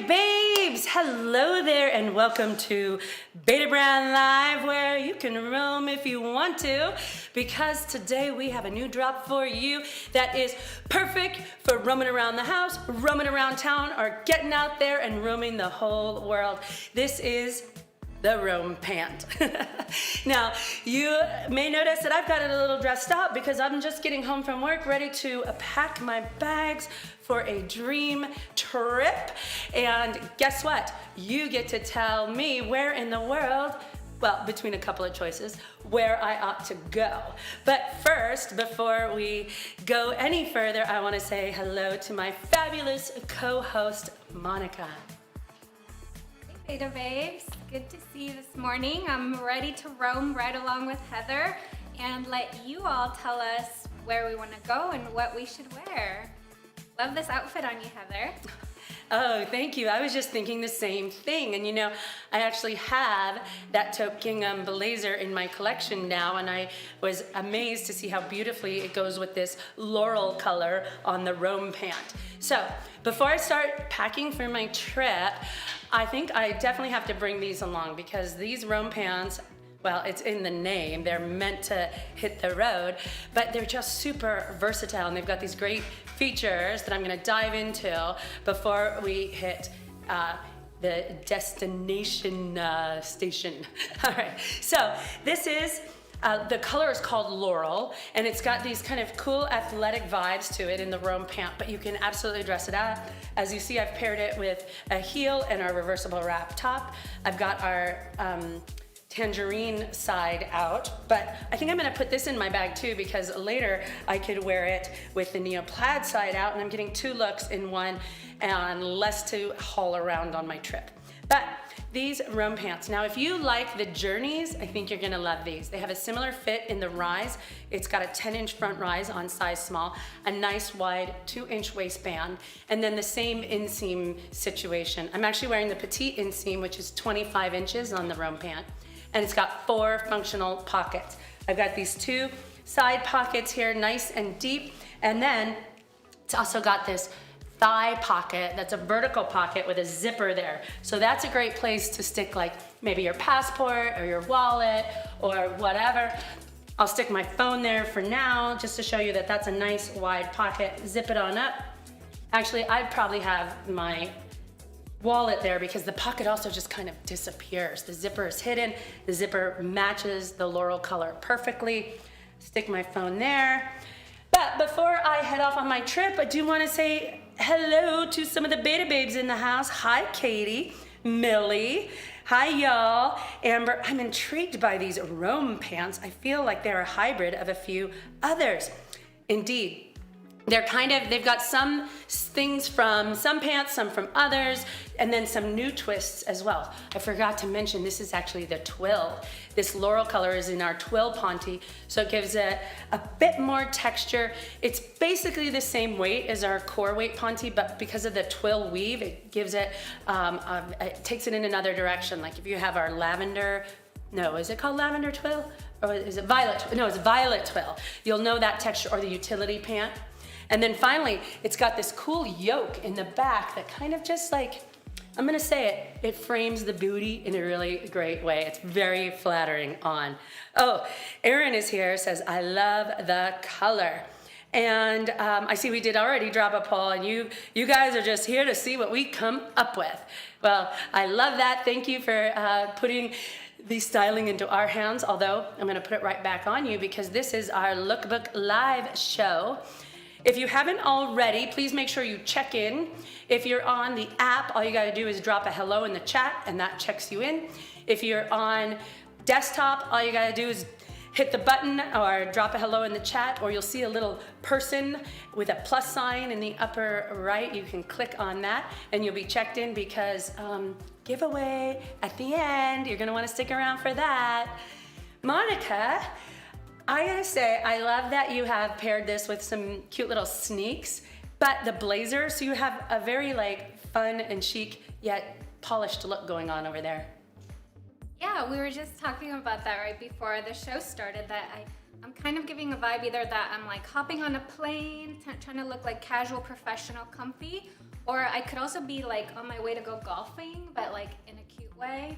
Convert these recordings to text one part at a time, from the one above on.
Beta Babes! Hello there and welcome to Beta Brand Live, where you can roam if you want to, because today we have a new drop for you that is perfect for roaming around the house, roaming around town, or getting out there and roaming the whole world. This is the Roam Pant. Now, you may notice that I've got it a little dressed up because I'm just getting home from work, ready to pack my bags for a dream trip. And guess what? You get to tell me where in the world, well, between a couple of choices, where I ought to go. But first, before we go any further, I want to say hello to my fabulous co-host, Monica. Hey Beta Babes, good to see you this morning. I'm ready to roam right along with Heather and let you all tell us where we want to go and what we should wear. Love this outfit on you, Heather. Oh, thank you. I was just thinking the same thing. And you know, I actually have that taupe gingham blazer in my collection now, and I was amazed to see how beautifully it goes with this laurel color on the Roam Pant. So before I start packing for my trip, I think I definitely have to bring these along because these Roam Pants, well, it's in the name, they're meant to hit the road, but they're just super versatile, and they've got these great features that I'm gonna dive into before we hit the destination station. All right, so this is, the color is called Laurel, and it's got these kind of cool athletic vibes to it in the Roam Pant, but you can absolutely dress it up. As you see, I've paired it with a heel and our reversible wrap top. I've got our tangerine side out, but I think I'm gonna put this in my bag too because later I could wear it with the neo plaid side out, and I'm getting two looks in one and less to haul around on my trip. But these Roam Pants, now if you like the Journeys, I think you're gonna love these. They have a similar fit in the rise. It's got a 10-inch front rise on size small, a nice wide 2-inch waistband, and then the same inseam situation. I'm actually wearing the petite inseam, which is 25 inches on the Roam Pant, and it's got 4 functional pockets. I've got these 2 side pockets here, nice and deep, and then it's also got this thigh pocket that's a vertical pocket with a zipper there. So that's a great place to stick like maybe your passport or your wallet or whatever. I'll stick my phone there for now just to show you that that's a nice wide pocket. Zip it on up. Actually, I'd probably have my wallet there because the pocket also just kind of disappears. The zipper is hidden. The zipper matches the laurel color perfectly. Stick my phone there. But before I head off on my trip, I do want to say hello to some of the Beta Babes in the house. Hi, Katie, Millie. Hi, y'all. Amber, I'm intrigued by these Roam Pants. I feel like they're a hybrid of a few others. Indeed. They've got some things from some pants, some from others, and then some new twists as well. I forgot to mention, this is actually the twill. This laurel color is in our twill ponte, so it gives it a bit more texture. It's basically the same weight as our core weight ponte, but because of the twill weave, it gives it, it takes it in another direction. Like if you have our lavender, no, is it called lavender twill? Or is it violet? No, it's violet twill. You'll know that texture, or the utility pant. And then finally, it's got this cool yoke in the back that kind of just like, I'm gonna say it frames the booty in a really great way. It's very flattering on. Oh, Erin is here, says, I love the color. And I see we did already drop a poll, and you guys are just here to see what we come up with. Well, I love that. Thank you for putting the styling into our hands, although I'm gonna put it right back on you because this is our Lookbook live show. If you haven't already, please make sure you check in. If you're on the app, all you gotta do is drop a hello in the chat and that checks you in. If you're on desktop, all you gotta do is hit the button or drop a hello in the chat, or you'll see a little person with a plus sign in the upper right. You can click on that and you'll be checked in because giveaway at the end. You're gonna wanna stick around for that. Monica, I gotta say, I love that you have paired this with some cute little sneaks, but the blazer, so you have a very like fun and chic yet polished look going on over there. Yeah, we were just talking about that right before the show started, that I'm kind of giving a vibe either that I'm like hopping on a plane, trying to look like casual, professional, comfy, Or I could also be like on my way to go golfing, but like in a cute way.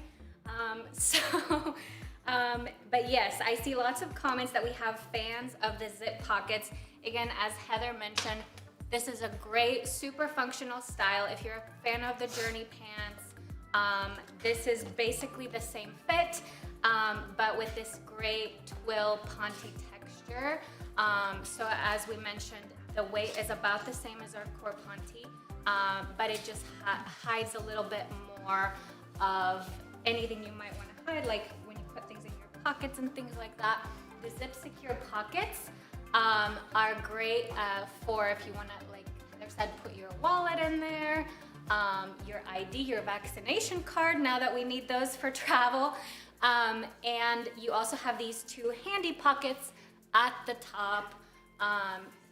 But yes, I see lots of comments that we have fans of the zip pockets. Again, as Heather mentioned, this is a great, super functional style. If you're a fan of the Journey pants, this is basically the same fit, but with this great twill ponte texture. So as we mentioned, the weight is about the same as our core ponte, but it just hides a little bit more of anything you might want to hide, like when you put things in your pockets and things like that. The zip secure pockets are great for if you want to, like Heather said, put your wallet in there, your ID, your vaccination card, now that we need those for travel. And you also have these two handy pockets at the top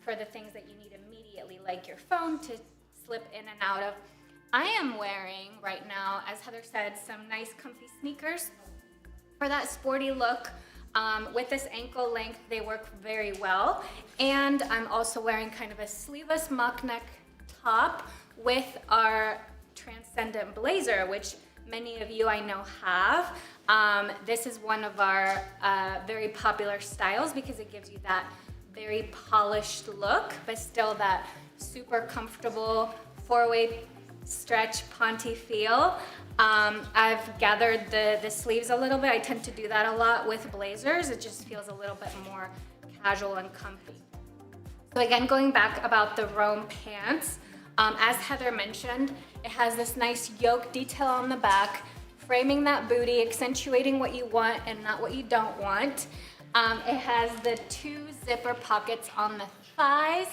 for the things that you need immediately, like your phone to slip in and out of. I am wearing right now, as Heather said, some nice comfy sneakers for that sporty look. With this ankle length, they work very well. And I'm also wearing kind of a sleeveless mock neck top with our transcendent blazer, which many of you I know have. This is one of our very popular styles because it gives you that very polished look, but still that super comfortable four-way stretch ponte feel. I've gathered the sleeves a little bit. I tend to do that a lot with blazers. It just feels a little bit more casual and comfy. So again, going back about the Rome pants, as Heather mentioned, it has this nice yoke detail on the back, framing that booty, accentuating what you want and not what you don't want. It has the two zipper pockets on the thighs,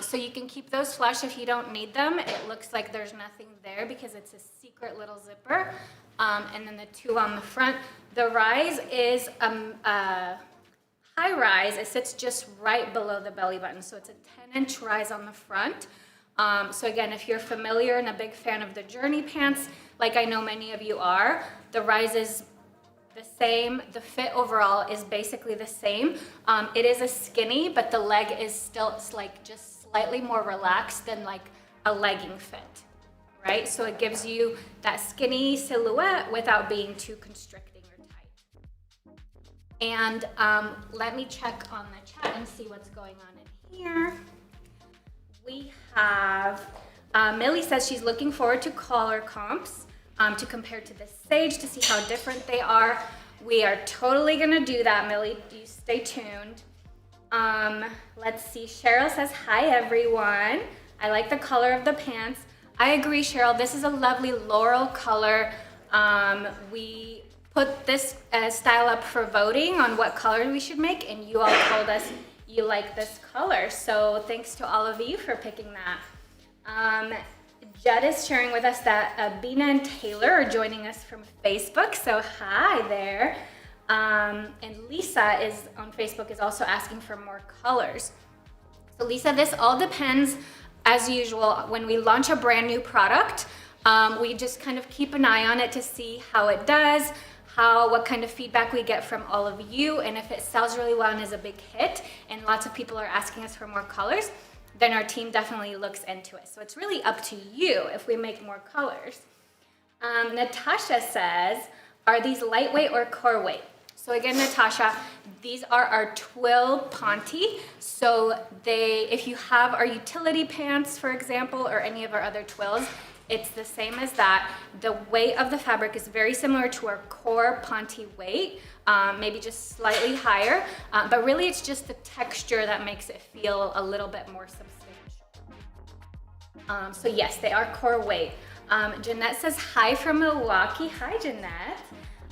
so you can keep those flush if you don't need them. It looks like there's nothing there because it's a secret little zipper. And then the two on the front. The rise is high rise. It sits just right below the belly button, so it's a 10-inch rise on the front. So again, if you're familiar and a big fan of the Journey pants, like I know many of you are, the rise is the same. The fit overall is basically the same. It is a skinny, but the leg is still like just slightly more relaxed than like a legging fit, right? So it gives you that skinny silhouette without being too constricting or tight. And let me check on the chat and see what's going on in here. We have, Millie says she's looking forward to collar comps to compare to the Sage to see how different they are. We are totally gonna do that, Millie. You stay tuned. Let's see, Cheryl says, hi everyone. I like the color of the pants. I agree, Cheryl, this is a lovely laurel color. We put this style up for voting on what color we should make, and you all told us you like this color. So thanks to all of you for picking that. Judd is sharing with us that Bina and Taylor are joining us from Facebook. So hi there. And Lisa is on Facebook is also asking for more colors. So Lisa, this all depends, as usual, when we launch a brand new product, we just kind of keep an eye on it to see how it does, what kind of feedback we get from all of you, and if it sells really well and is a big hit, and lots of people are asking us for more colors, then our team definitely looks into it. So it's really up to you if we make more colors. Natasha says, are these lightweight or core weight? So again, Natasha, these are our twill ponte. So if you have our utility pants, for example, or any of our other twills, it's the same as that. The weight of the fabric is very similar to our core ponte weight, maybe just slightly higher, but really it's just the texture that makes it feel a little bit more substantial. So yes, they are core weight. Jeanette says, hi from Milwaukee. Hi, Jeanette.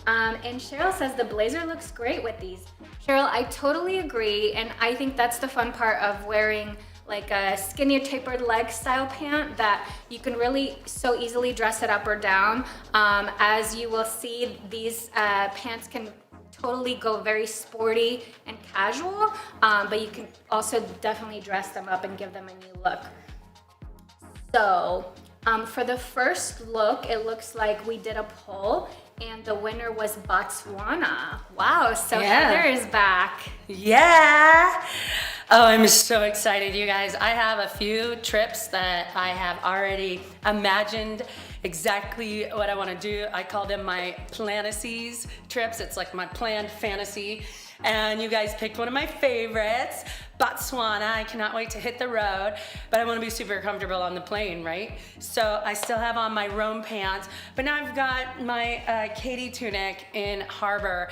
And Cheryl says, the blazer looks great with these. Cheryl, I totally agree, and I think that's the fun part of wearing like a skinny tapered leg style pant, that you can really so easily dress it up or down. As you will see, these pants can totally go very sporty and casual, but you can also definitely dress them up and give them a new look. So for the first look, it looks like we did a poll and the winner was Botswana. Wow, so yeah. Heather is back. Yeah. Oh, I'm so excited, you guys. I have a few trips that I have already imagined exactly what I want to do. I call them my plantasies trips. It's like my planned fantasy. And you guys picked one of my favorites, Botswana. I cannot wait to hit the road, but I want to be super comfortable on the plane, right? So I still have on my Rome pants, but now I've got my Katie tunic in harbor.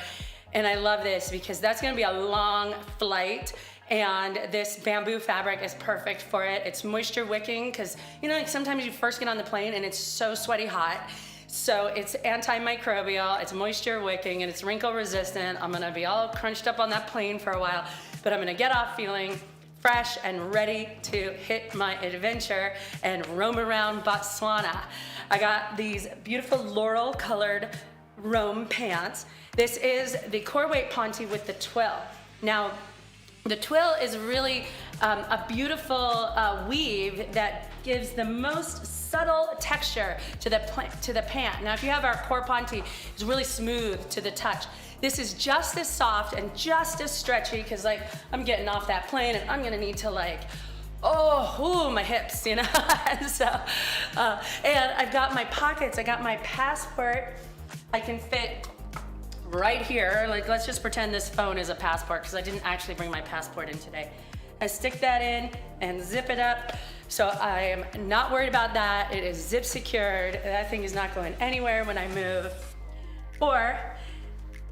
And I love this because that's going to be a long flight. And this bamboo fabric is perfect for it. It's moisture wicking because, you know, like sometimes you first get on the plane and it's so sweaty hot. So it's antimicrobial, it's moisture wicking, and it's wrinkle resistant. I'm gonna be all crunched up on that plane for a while, but I'm gonna get off feeling fresh and ready to hit my adventure and roam around Botswana. I got these beautiful laurel colored Rome pants. This is the core weight ponte with the twill. Now, the twill is really a beautiful weave that gives the most subtle texture to the pant. Now, if you have our core ponte, it's really smooth to the touch. This is just as soft and just as stretchy because, like, I'm getting off that plane and I'm gonna need to, like, ooh, my hips, you know. And I've got my pockets. I got my passport. I can fit right here. Like, let's just pretend this phone is a passport because I didn't actually bring my passport in today. I stick that in and zip it up. So I am not worried about that. It is zip secured. That thing is not going anywhere when I move. Or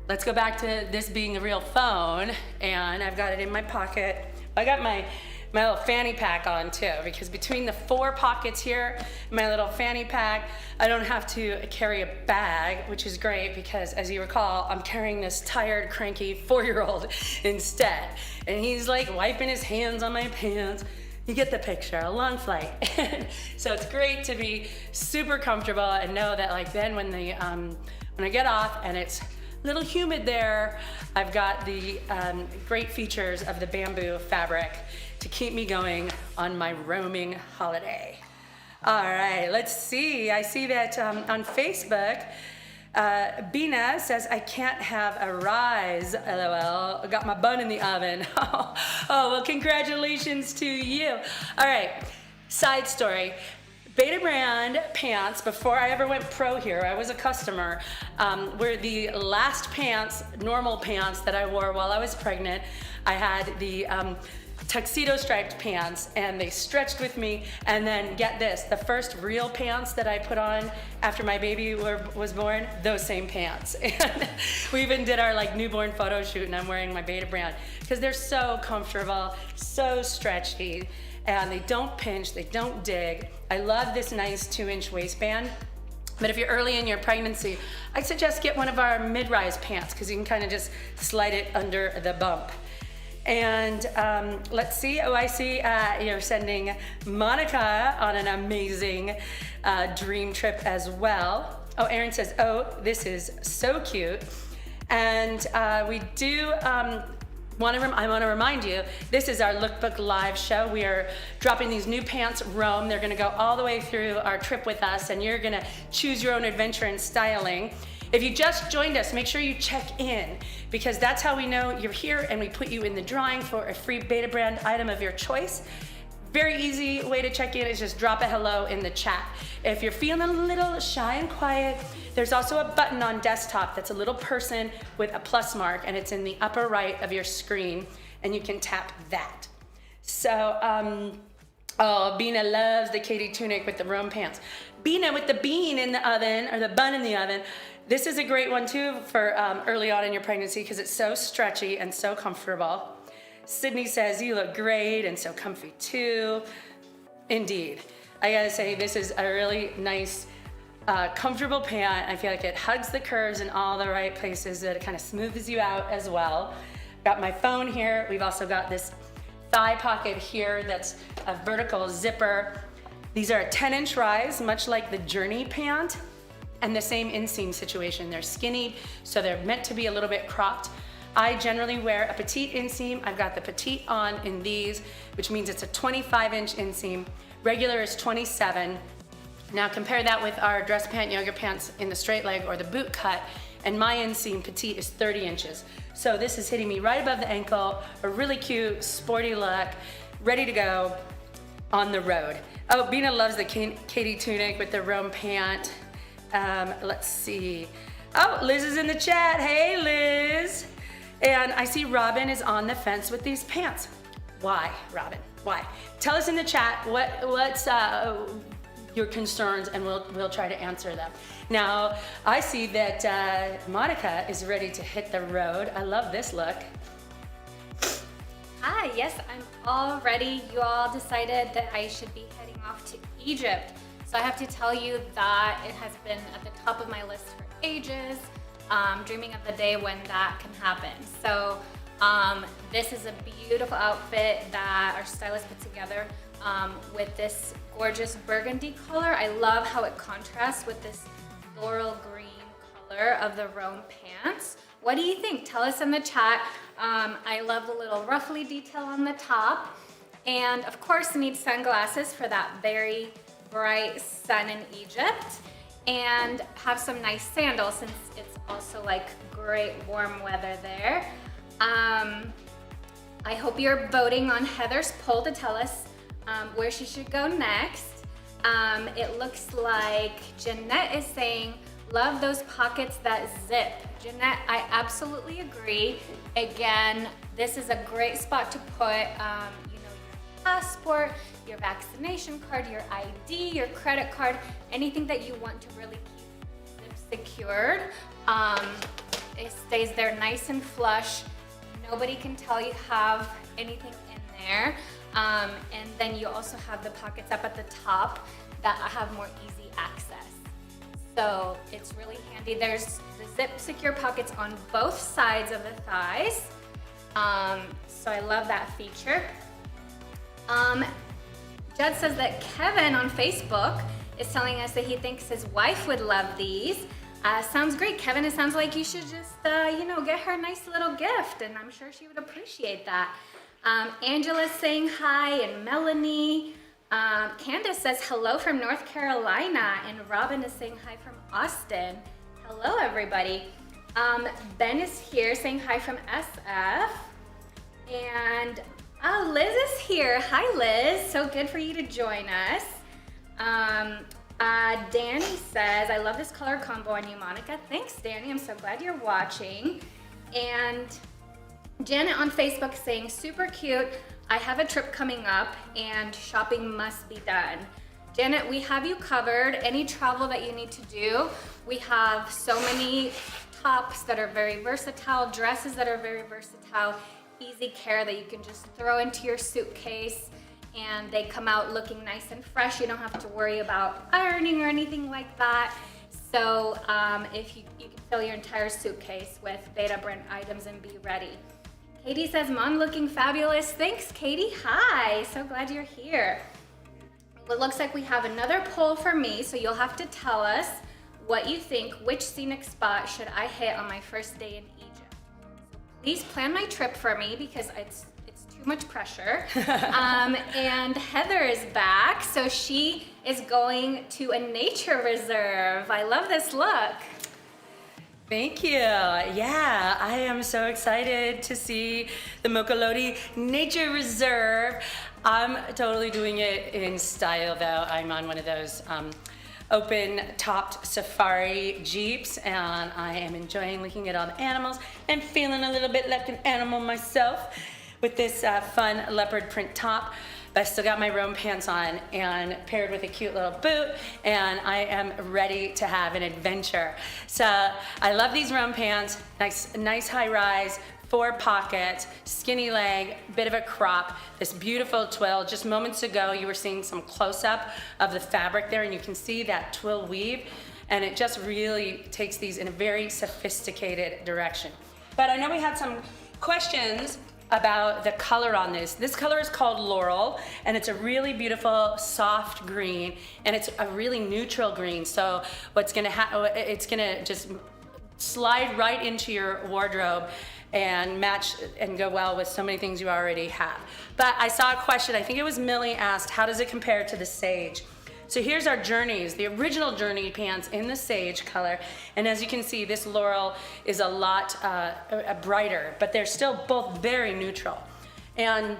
let's go back to this being a real phone, and I've got it in my pocket. I got my little fanny pack on too, because between the 4 pockets here, my little fanny pack, I don't have to carry a bag, which is great because, as you recall, I'm carrying this tired, cranky 4-year-old instead. And he's like wiping his hands on my pants. You get the picture, a long flight. So it's great to be super comfortable and know that, like, then when I get off and it's a little humid there, I've got the great features of the bamboo fabric to keep me going on my roaming holiday. All right, let's see. I see that on Facebook, Bina says, I can't have a rise, LOL. I got my bun in the oven. Oh, well, congratulations to you. All right, side story. Beta brand pants, before I ever went pro here, I was a customer, were the last pants, normal pants that I wore while I was pregnant. I had the tuxedo striped pants and they stretched with me, and then get this, the first real pants that I put on after my baby was born, those same pants. And we even did our like newborn photo shoot and I'm wearing my Beta brand because they're so comfortable, so stretchy, and they don't pinch, they don't dig. I love this nice 2-inch waistband. But if you're early in your pregnancy, I'd suggest get one of our mid-rise pants because you can kind of just slide it under the bump. And let's see, I see you're sending Monica on an amazing dream trip as well. Oh, Erin says, oh, this is so cute. And we do I want to remind you, this is our Lookbook live show. We are dropping these new pants, Rome. They're gonna go all the way through our trip with us, and you're gonna choose your own adventure and styling. If you just joined us, make sure you check in because that's how we know you're here, and we put you in the drawing for a free Beta brand item of your choice. Very easy way to check in is just drop a hello in the chat. If you're feeling a little shy and quiet, there's also a button on desktop that's a little person with a plus mark, and it's in the upper right of your screen, and you can tap that. So, oh, Bina loves the Katie tunic with the Rome pants. Bina with the bean in the oven, or the bun in the oven. This is a great one too for early on in your pregnancy because it's so stretchy and so comfortable. Sydney says, you look great and so comfy too. Indeed. I gotta say, this is a really nice, comfortable pant. I feel like it hugs the curves in all the right places, that it kind of smooths you out as well. Got my phone here. We've also got this thigh pocket here that's a vertical zipper. These are a 10-inch rise, much like the Journey pant, and the same inseam situation. They're skinny, so they're meant to be a little bit cropped. I generally wear a petite inseam. I've got the petite on in these, which means it's a 25-inch inseam. Regular is 27. Now compare that with our dress pant, yoga pants in the straight leg or the boot cut, and my inseam petite is 30 inches. So this is hitting me right above the ankle, a really cute, sporty look, ready to go on the road. Oh, Bina loves the Katie tunic with the Rome pant. Let's see. Oh, Liz is in the chat. Hey, Liz. And I see Robin is on the fence with these pants. Why, Robin? Why? Tell us in the chat what's your concerns, and we'll try to answer them. Now, I see that Monica is ready to hit the road. I love this look. Hi, yes, I'm all ready. You all decided that I should be heading off to Egypt. So I have to tell you that it has been at the top of my list for ages, dreaming of the day when that can happen. So this is a beautiful outfit that our stylist put together with this gorgeous burgundy color. I love how it contrasts with this laurel green color of the Rome pants. What do you think? Tell us in the chat. I love the little ruffly detail on the top. And of course, you need sunglasses for that very bright sun in Egypt. And have some nice sandals since it's also like great warm weather there. I hope you're voting on Heather's poll to tell us where she should go next. It looks like Jeanette is saying, love those pockets that zip. Jeanette, I absolutely agree. Again, this is a great spot to put your passport, your vaccination card, your ID, your credit card, anything that you want to really keep them secured. It stays there nice and flush. Nobody can tell you have anything in there. And then you also have the pockets up at the top that have more easy access. So it's really handy. There's the zip secure pockets on both sides of the thighs. So I love that feature. Judd says that Kevin on Facebook is telling us that he thinks his wife would love these. Sounds great, Kevin. It sounds like you should just, get her a nice little gift, and I'm sure she would appreciate that. Angela's saying hi, and Melanie. Candace says hello from North Carolina, and Robin is saying hi from Austin. Hello, everybody. Ben is here saying hi from SF. And Liz is here. Hi, Liz. So good for you to join us. Danny says, I love this color combo on you, Monica. Thanks, Danny. I'm so glad you're watching. And Janet on Facebook saying, super cute. I have a trip coming up and shopping must be done. Janet, we have you covered. Any travel that you need to do, we have so many tops that are very versatile, dresses that are very versatile, easy care that you can just throw into your suitcase and they come out looking nice and fresh. You don't have to worry about ironing or anything like that. So if you can fill your entire suitcase with Beta brand items and be ready. Katie says, Mom looking fabulous. Thanks, Katie. Hi, so glad you're here. Well, it looks like we have another poll for me, so you'll have to tell us what you think, which scenic spot should I hit on my first day in Egypt. So please plan my trip for me because it's too much pressure. And Heather is back, so she is going to a nature reserve. I love this look. Thank you. Yeah, I am so excited to see the Mokolodi Nature Reserve. I'm totally doing it in style though. I'm on one of those open-topped safari jeeps and I am enjoying looking at all the animals and feeling a little bit like an animal myself with this fun leopard print top. But I still got my Rome pants on and paired with a cute little boot, and I am ready to have an adventure. So I love these Rome pants, nice high rise, 4 pockets, skinny leg, bit of a crop, this beautiful twill. Just moments ago, you were seeing some close-up of the fabric there, and you can see that twill weave, and it just really takes these in a very sophisticated direction. But I know we had some questions about the color on this. This color is called Laurel, and it's a really beautiful soft green, and it's a really neutral green. So what's gonna it's gonna just slide right into your wardrobe and match and go well with so many things you already have. But I saw a question, I think it was Millie asked, how does it compare to the sage? So here's our journeys, the original journey pants in the sage color. And as you can see, this laurel is a lot brighter, but they're still both very neutral. And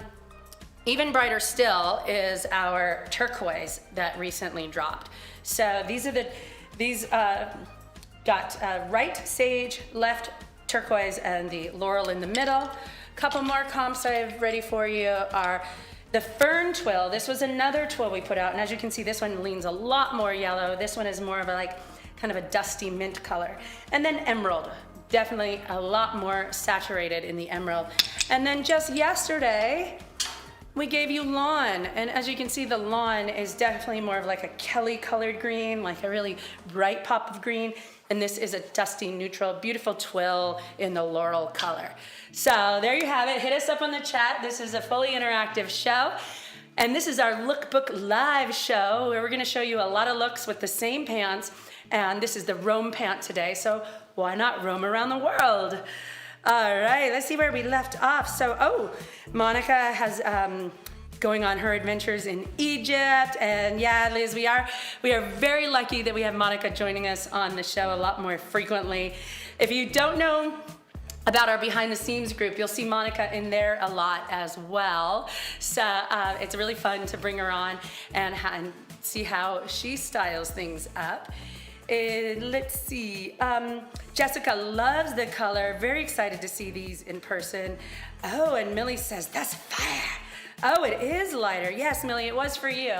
even brighter still is our turquoise that recently dropped. So these got right sage, left turquoise, and the laurel in the middle. Couple more comps I have ready for you are the fern twill. This was another twill we put out, and as you can see, this one leans a lot more yellow. This one is more of a kind of a dusty mint color. And then emerald, definitely a lot more saturated in the emerald. And then just yesterday, we gave you lawn, and as you can see, the lawn is definitely more of like a Kelly colored green, like a really bright pop of green. And this is a dusty neutral, beautiful twill in the laurel color. So there you have it. Hit us up on the chat. This is a fully interactive show. And this is our Lookbook live show where we're gonna show you a lot of looks with the same pants. And this is the Rome pant today, so why not roam around the world? All right, let's see where we left off. So, Monica has going on her adventures in Egypt, and yeah, Liz, we are very lucky that we have Monica joining us on the show a lot more frequently. If you don't know about our behind the scenes group, you'll see Monica in there a lot as well. So it's really fun to bring her on and see how she styles things up. Let's see, Jessica loves the color, very excited to see these in person. Oh, and Millie says, that's fire. Oh, it is lighter. Yes, Millie, it was for you.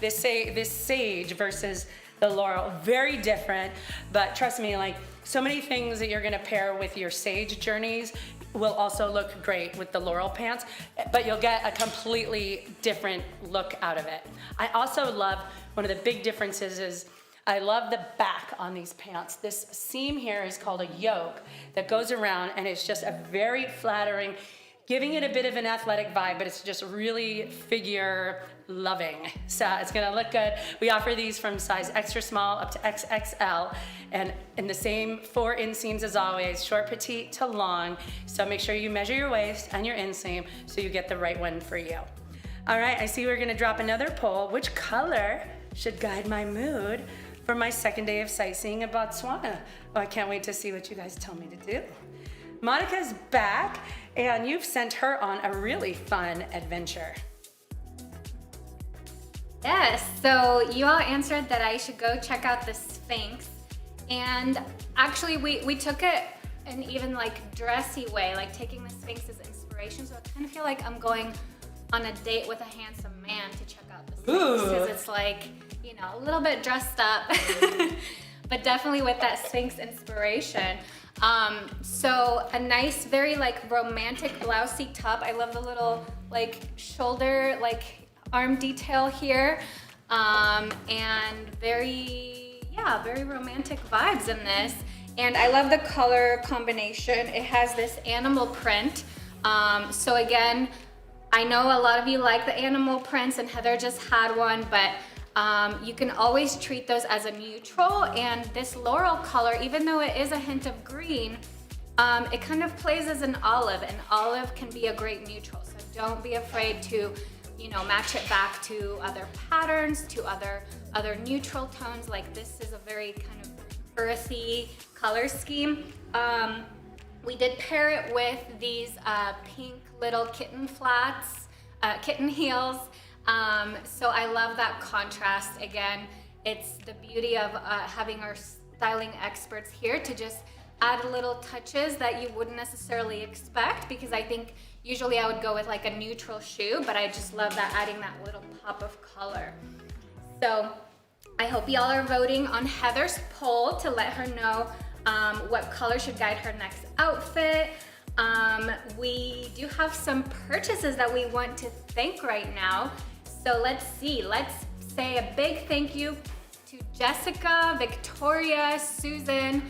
This sage versus the laurel, very different, but trust me, like so many things that you're gonna pair with your sage journeys will also look great with the laurel pants, but you'll get a completely different look out of it. I also love, one of the big differences is I love the back on these pants. This seam here is called a yoke that goes around, and it's just a very flattering, giving it a bit of an athletic vibe, but it's just really figure loving. So it's gonna look good. We offer these from size extra small up to XXL, and in the same 4 inseams as always, short, petite to long. So make sure you measure your waist and your inseam so you get the right one for you. All right, I see we're gonna drop another poll. Which color should guide my mood for my second day of sightseeing in Botswana? Oh, I can't wait to see what you guys tell me to do. Monica's back, and you've sent her on a really fun adventure. Yes, so you all answered that I should go check out the Sphinx. And actually we took it an even like dressy way, like taking the Sphinx as inspiration. So I kind of feel like I'm going on a date with a handsome man to check out the Sphinx, because it's like, you know, a little bit dressed up, but definitely with that Sphinx inspiration. So a nice, very like romantic blousey top. I love the little like shoulder, like arm detail here. And very romantic vibes in this. And I love the color combination. It has this animal print. So again, I know a lot of you like the animal prints, and Heather just had one, but you can always treat those as a neutral. And this laurel color, even though it is a hint of green, it kind of plays as an olive, and olive can be a great neutral. So don't be afraid to, you know, match it back to other patterns, to other neutral tones. Like this is a very kind of earthy color scheme. We did pair it with these pink little kitten flats, kitten heels. So I love that contrast. Again, it's the beauty of having our styling experts here to just add little touches that you wouldn't necessarily expect, because I think usually I would go with like a neutral shoe, but I just love that, adding that little pop of color. So I hope y'all are voting on Heather's poll to let her know what color should guide her next outfit. We do have some purchases that we want to thank right now. So let's see, let's say a big thank you to Jessica, Victoria, Susan,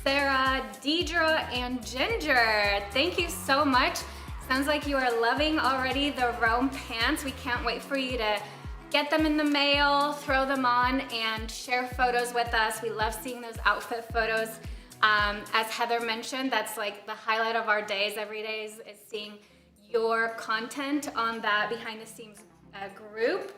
Sarah, Deidre, and Ginger. Thank you so much. Sounds like you are loving already the Rome pants. We can't wait for you to get them in the mail, throw them on, and share photos with us. We love seeing those outfit photos. As Heather mentioned, that's like the highlight of our days. Every day is seeing your content on that behind the scenes group.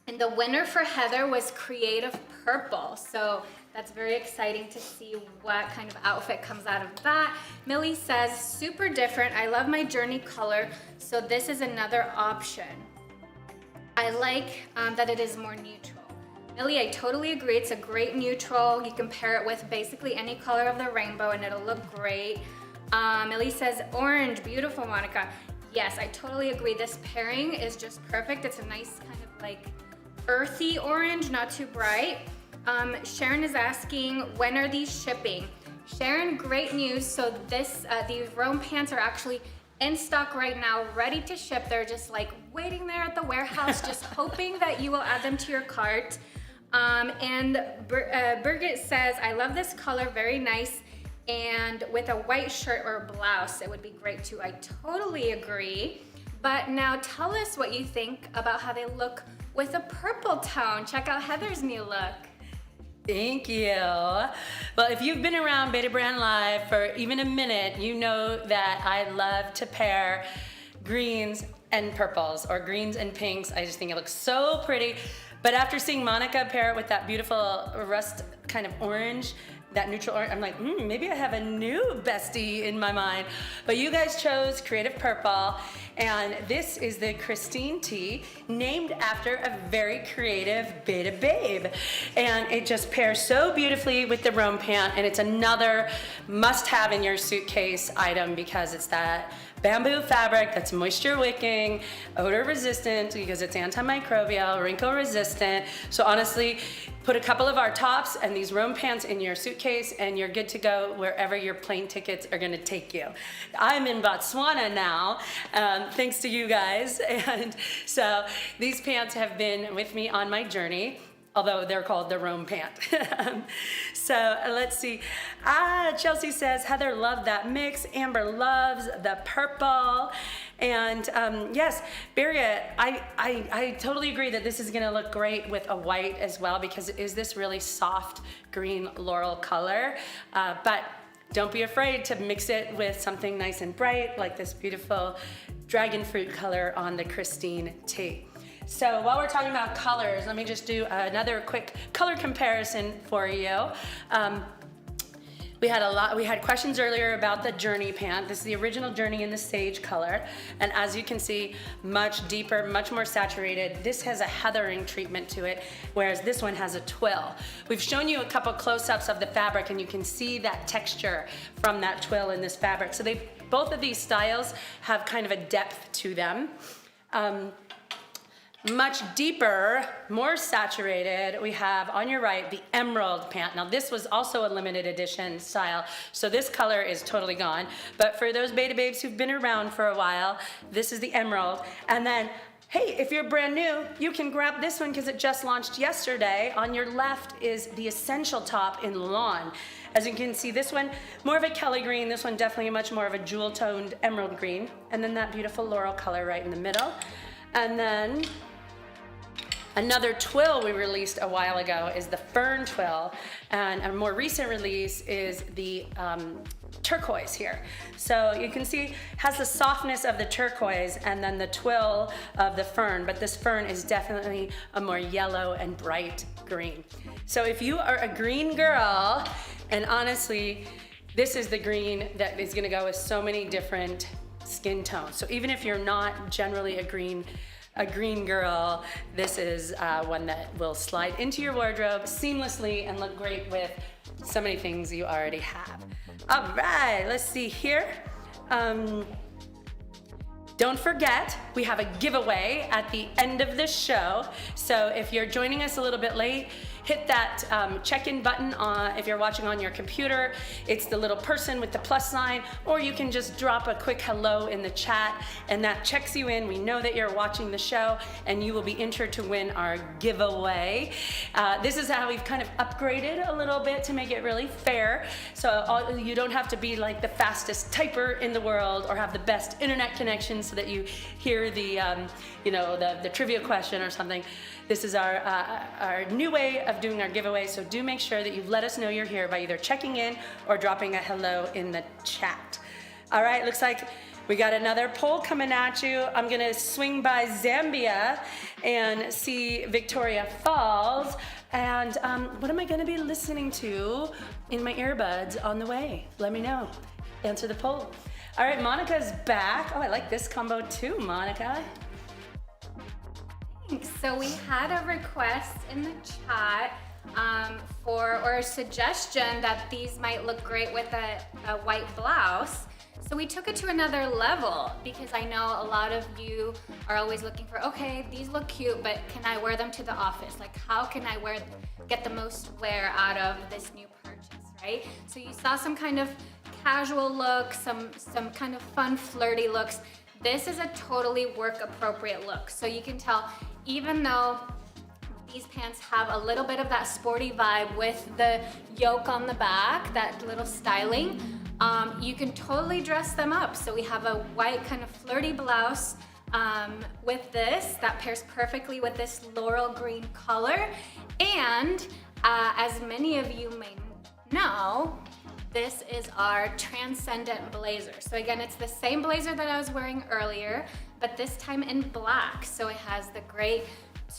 And the winner for Heather was Creative Purple. So that's very exciting to see what kind of outfit comes out of that. Millie says, super different. I love my journey color, so this is another option. I like that it is more neutral. Millie, I totally agree. It's a great neutral. You can pair it with basically any color of the rainbow and it'll look great. Millie says, orange, beautiful, Monica. Yes, I totally agree. This pairing is just perfect. It's a nice kind of like earthy orange, not too bright. Sharon is asking, when are these shipping? Sharon, great news. So these Rome pants are actually in stock right now, ready to ship. They're just like waiting there at the warehouse, just hoping that you will add them to your cart. Birgit says, I love this color, very nice. And with a white shirt or blouse, it would be great too. I totally agree. But now tell us what you think about how they look with a purple tone. Check out Heather's new look. Thank you. Well, if you've been around Beta Brand Live for even a minute, you know that I love to pair greens and purples or greens and pinks. I just think it looks so pretty. But after seeing Monica pair it with that beautiful rust kind of orange, that neutral orange, I'm like, maybe I have a new bestie in my mind. But you guys chose Creative Purple, and this is the Christine tee, named after a very creative Beta babe. And it just pairs so beautifully with the Rome pant, and it's another must-have in your suitcase item because it's that bamboo fabric that's moisture wicking, odor resistant because it's antimicrobial, wrinkle resistant. So honestly, put a couple of our tops and these Rome pants in your suitcase and you're good to go wherever your plane tickets are gonna take you. I'm in Botswana now, thanks to you guys. And so these pants have been with me on my journey, although they're called the Rome pant. So let's see. Chelsea says, Heather loved that mix. Amber loves the purple. And yes, Barriet, I totally agree that this is gonna look great with a white as well because it is this really soft green laurel color. But don't be afraid to mix it with something nice and bright like this beautiful dragon fruit color on the Christine tee. So while we're talking about colors, let me just do another quick color comparison for you. We had questions earlier about the Journey pant. This is the original Journey in the sage color. And as you can see, much deeper, much more saturated. This has a heathering treatment to it, whereas this one has a twill. We've shown you a couple close-ups of the fabric and you can see that texture from that twill in this fabric. So both of these styles have kind of a depth to them. Much deeper, more saturated, we have on your right the emerald pant. Now this was also a limited edition style, so this color is totally gone. But for those beta babes who've been around for a while, this is the emerald. And then, hey, if you're brand new, you can grab this one because it just launched yesterday. On your left is the essential top in lawn. As you can see, this one, more of a Kelly green, this one definitely much more of a jewel-toned emerald green. And then that beautiful laurel color right in the middle. And then another twill we released a while ago is the fern twill, and a more recent release is the turquoise here. So you can see has the softness of the turquoise and then the twill of the fern, but this fern is definitely a more yellow and bright green. So if you are a green girl, and honestly, this is the green that is gonna go with so many different skin tones. So even if you're not generally a green girl, this is one that will slide into your wardrobe seamlessly and look great with so many things you already have. All right, let's see here. Don't forget, we have a giveaway at the end of this show. So if you're joining us a little bit late, hit that check-in button if you're watching on your computer. It's the little person with the plus sign, or you can just drop a quick hello in the chat, and that checks you in. We know that you're watching the show, and you will be entered to win our giveaway. This is how we've kind of upgraded a little bit to make it really fair. So you don't have to be like the fastest typer in the world or have the best internet connection so that you hear the trivia question or something. This is our new way of doing our giveaway, so do make sure that you let us know you're here by either checking in or dropping a hello in the chat. All right, looks like We got another poll coming at you. I'm gonna swing by Zambia and see Victoria Falls. And what am I gonna be listening to in my earbuds on the way? Let me know. Answer the poll. All right, Monica's back. Oh, I like this combo too, Monica. Thanks. So we had a request in the chat or a suggestion that these might look great with a white blouse. So we took it to another level because I know a lot of you are always looking for, okay, these look cute, but can I wear them to the office? Like, how can I get the most wear out of this new purchase, right? So you saw some kind of casual look, some kind of fun, flirty looks. This is a totally work appropriate look. So you can tell, even though these pants have a little bit of that sporty vibe with the yoke on the back, that little styling, you can totally dress them up. So we have a white kind of flirty blouse with this that pairs perfectly with this laurel green color. And as many of you may know, this is our transcendent blazer. So again, it's the same blazer that I was wearing earlier, but this time in black. So it has the great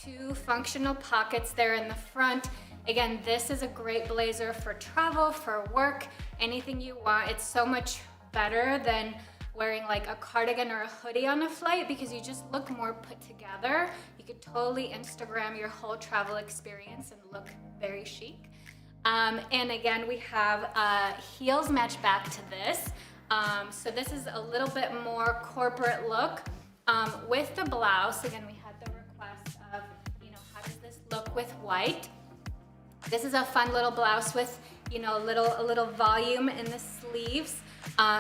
2 functional pockets there in the front. Again, this is a great blazer for travel, for work, anything you want. It's so much better than wearing like a cardigan or a hoodie on a flight because you just look more put together. You could totally Instagram your whole travel experience and look very chic. And again, we have heels match back to this. So this is a little bit more corporate look with the blouse. Again, we had the request of, how does this look with white? This is a fun little blouse with, a little volume in the sleeves.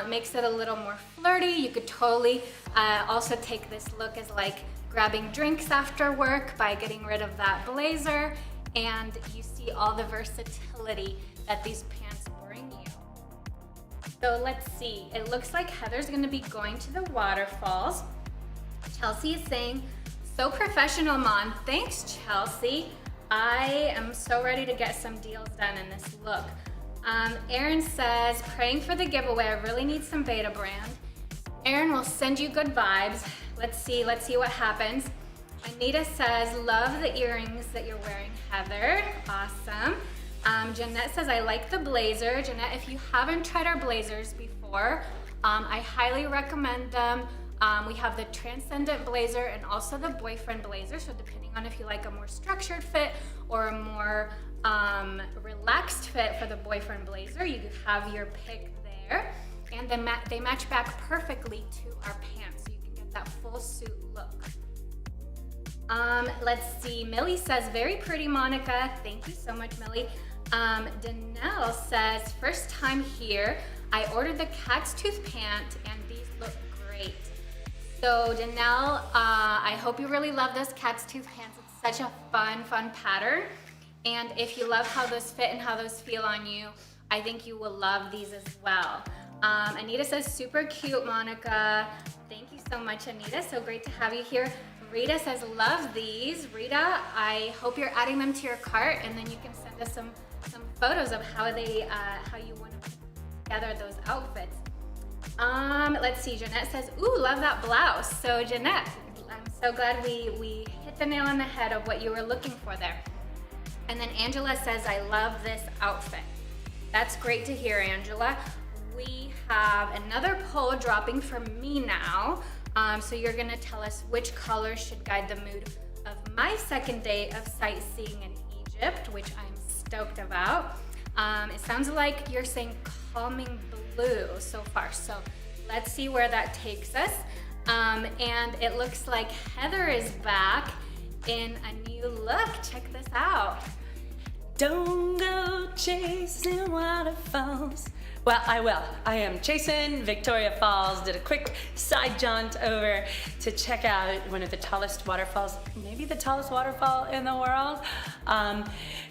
Makes it a little more flirty. You could totally also take this look as like grabbing drinks after work by getting rid of that blazer. And you see all the versatility that these pants bring you. So let's see. It looks like Heather's gonna be going to the waterfalls. Chelsea is saying, so professional, Mom. Thanks, Chelsea. I am so ready to get some deals done in this look. Erin says, praying for the giveaway. I really need some Beta brand. Erin will send you good vibes. Let's see what happens. Anita says, love the earrings that you're wearing, Heather. Awesome. Jeanette says, I like the blazer. Jeanette, if you haven't tried our blazers before, I highly recommend them. We have the transcendent blazer and also the boyfriend blazer. So depending on if you like a more structured fit or a more relaxed fit for the boyfriend blazer, you have your pick there. And then they match back perfectly to our pants. So you can get that full suit look. Let's see, Millie says, very pretty, Monica. Thank you so much, Millie. Danelle says, first time here. I ordered the cat's tooth pant and these look great. So Danelle, I hope you really love those cat's tooth pants. It's such a fun pattern. And if you love how those fit and how those feel on you, I think you will love these as well. Anita says, super cute, Monica. Thank you so much, Anita. So great to have you here. Rita says, love these. Rita, I hope you're adding them to your cart and then you can send us some photos of how you want to put together those outfits. Let's see, Jeanette says, ooh, love that blouse. So Jeanette, I'm so glad we hit the nail on the head of what you were looking for there. And then Angela says, I love this outfit. That's great to hear, Angela. We have another poll dropping for me now. So you're gonna tell us which color should guide the mood of my second day of sightseeing in Egypt, which I'm stoked about. It sounds like you're saying calming blue so far. So let's see where that takes us. And it looks like Heather is back in a new look. Check this out. Don't go chasing waterfalls. Well, I will. I am chasing Victoria Falls. Did a quick side jaunt over to check out one of the tallest waterfalls, maybe the tallest waterfall in the world.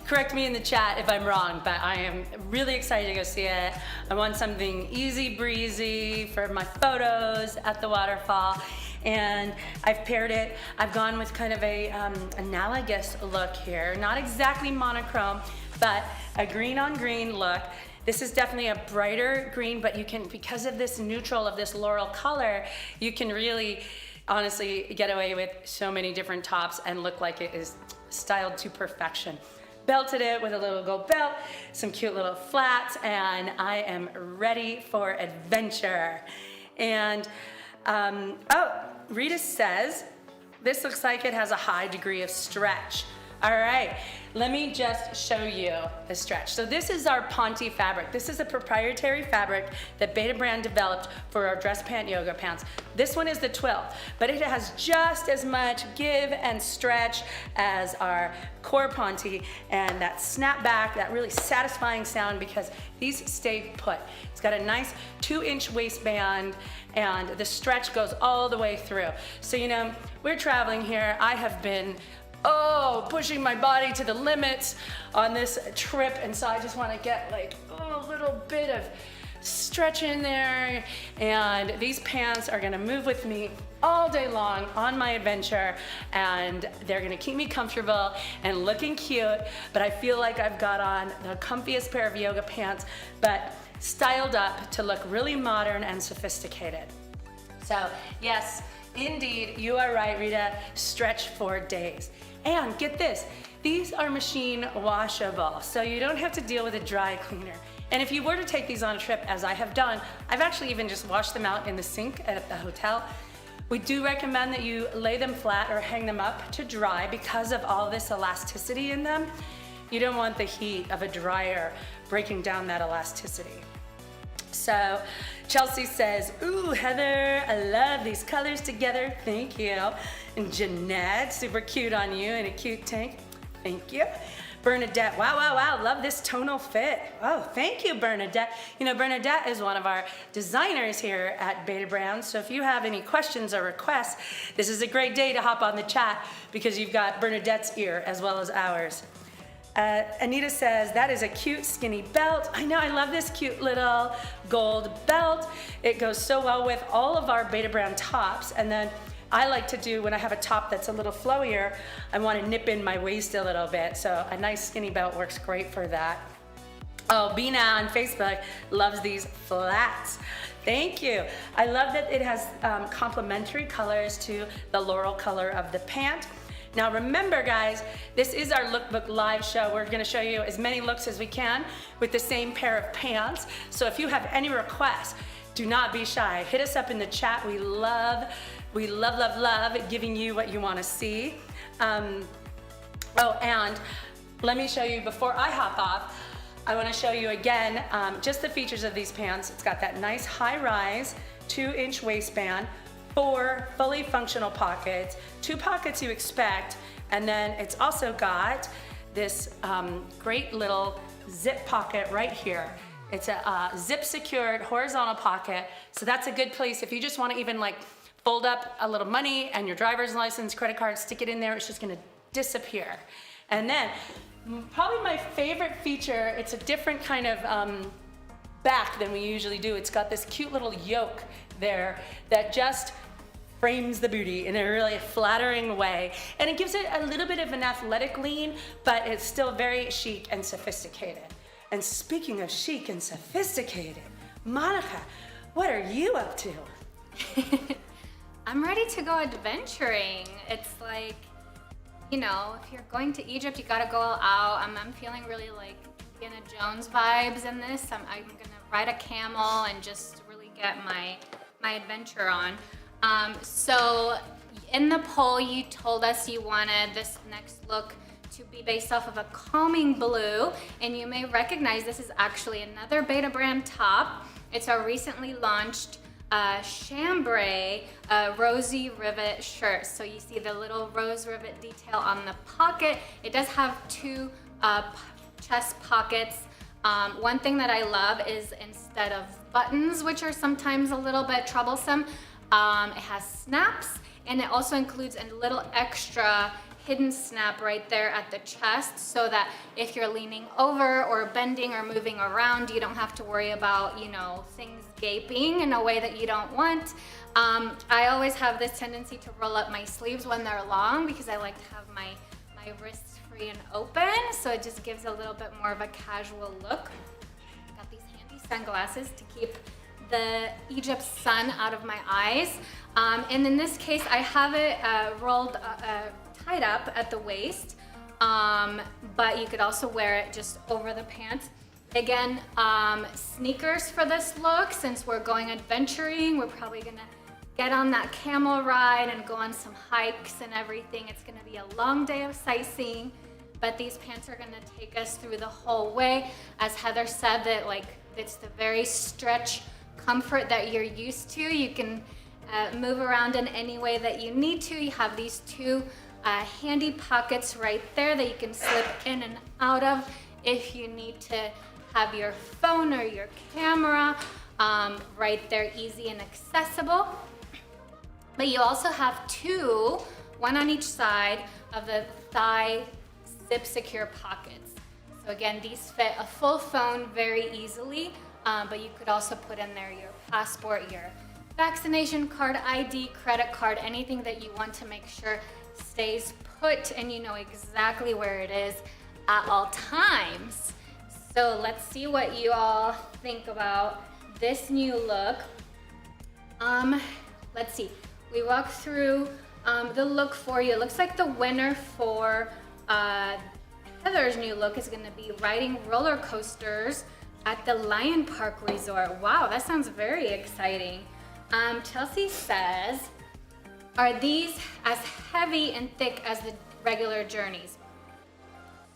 Correct me in the chat if I'm wrong, but I am really excited to go see it. I want something easy breezy for my photos at the waterfall. And I've paired it, I've gone with kind of a analogous look here. Not exactly monochrome, but a green on green look. This is definitely a brighter green, but you can, because of this neutral of this laurel color, you can really honestly get away with so many different tops and look like it is styled to perfection. Belted it with a little gold belt, some cute little flats, and I am ready for adventure. And Rita says, this looks like it has a high degree of stretch. All right, let me just show you the stretch. So this is our Ponte fabric. This is a proprietary fabric that Beta Brand developed for our dress pant yoga pants. This one is the twill, but it has just as much give and stretch as our core Ponte, and that snap back, that really satisfying sound because these stay put. It's got a nice 2-inch waistband and the stretch goes all the way through. So you know, we're traveling here. I have been pushing my body to the limits on this trip, and so I just want to get like a little bit of stretch in there, and these pants are gonna move with me all day long on my adventure, and they're gonna keep me comfortable and looking cute, but I feel like I've got on the comfiest pair of yoga pants, but styled up to look really modern and sophisticated. So yes, indeed, you are right, Rita, stretch for days. And get this, these are machine washable, so you don't have to deal with a dry cleaner. And if you were to take these on a trip, as I have done, I've actually even just washed them out in the sink at the hotel. We do recommend that you lay them flat or hang them up to dry because of all this elasticity in them. You don't want the heat of a dryer breaking down that elasticity. So Chelsea says, ooh, Heather, I love these colors together, thank you. And Jeanette, super cute on you in a cute tank, thank you. Bernadette, wow, love this tonal fit. Oh, thank you, Bernadette. You know, Bernadette is one of our designers here at Beta Brand, so if you have any questions or requests, this is a great day to hop on the chat because you've got Bernadette's ear as well as ours. Anita says, that is a cute skinny belt. I know, I love this cute little gold belt. It goes so well with all of our Beta Brand tops. And then I like to do, when I have a top that's a little flowier, I want to nip in my waist a little bit. So a nice skinny belt works great for that. Oh, Bina on Facebook loves these flats. Thank you. I love that it has complementary colors to the laurel color of the pant. Now remember guys, this is our Lookbook live show. We're gonna show you as many looks as we can with the same pair of pants. So if you have any requests, do not be shy. Hit us up in the chat. We love giving you what you wanna see. And let me show you, before I hop off, I wanna show you again just the features of these pants. It's got that nice high rise, 2-inch waistband, 4 fully functional pockets, 2 pockets you expect, and then it's also got this great little zip pocket right here. It's a zip secured horizontal pocket, so that's a good place if you just want to even like fold up a little money and your driver's license, credit card, stick it in there, it's just gonna disappear. And then probably my favorite feature, it's a different kind of back than we usually do. It's got this cute little yoke there that just frames the booty in a really flattering way, and it gives it a little bit of an athletic lean, but it's still very chic and sophisticated. And speaking of chic and sophisticated, Monica, what are you up to? I'm ready to go adventuring. It's like, you know, if you're going to Egypt, you gotta go all out. I'm feeling really like Indiana Jones vibes in this. I'm gonna ride a camel and just really get my adventure on. So in the poll, you told us you wanted this next look to be based off of a calming blue, and you may recognize this is actually another Beta Brand top. It's our recently launched chambray rosy rivet shirt. So you see the little rose rivet detail on the pocket. It does have 2 chest pockets. One thing that I love is instead of buttons, which are sometimes a little bit troublesome, it has snaps, and it also includes a little extra hidden snap right there at the chest, so that if you're leaning over or bending or moving around, you don't have to worry about, you know, things gaping in a way that you don't want. I always have this tendency to roll up my sleeves when they're long because I like to have my wrists free and open, so it just gives a little bit more of a casual look. Got these sunglasses to keep the Egypt sun out of my eyes. And in this case, I have it tied up at the waist, but you could also wear it just over the pants. Again, sneakers for this look. Since we're going adventuring, we're probably gonna get on that camel ride and go on some hikes and everything. It's gonna be a long day of sightseeing, but these pants are gonna take us through the whole way. As Heather said, that like it's the very stretch comfort that you're used to. You can move around in any way that you need to. You have these two handy pockets right there that you can slip in and out of if you need to have your phone or your camera right there, easy and accessible. But you also have two, one on each side of the thigh zip secure pockets. So again, these fit a full phone very easily, but you could also put in there your passport, your vaccination card, ID, credit card, anything that you want to make sure stays put and you know exactly where it is at all times. So let's see what you all think about this new look. Let's see. We walked through the look for you. It looks like the winner for Heather's new look is going to be riding roller coasters at the Lion Park Resort. Wow, that sounds very exciting. Chelsea says, are these as heavy and thick as the regular journeys?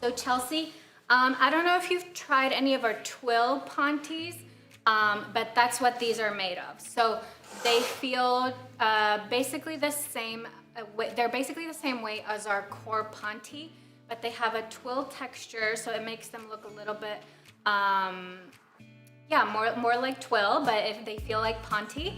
So Chelsea, I don't know if you've tried any of our twill panties, but that's what these are made of. So they feel basically the same. They're basically the same weight as our core panty, but they have a twill texture, so it makes them look a little bit, more like twill, but if they feel like panty.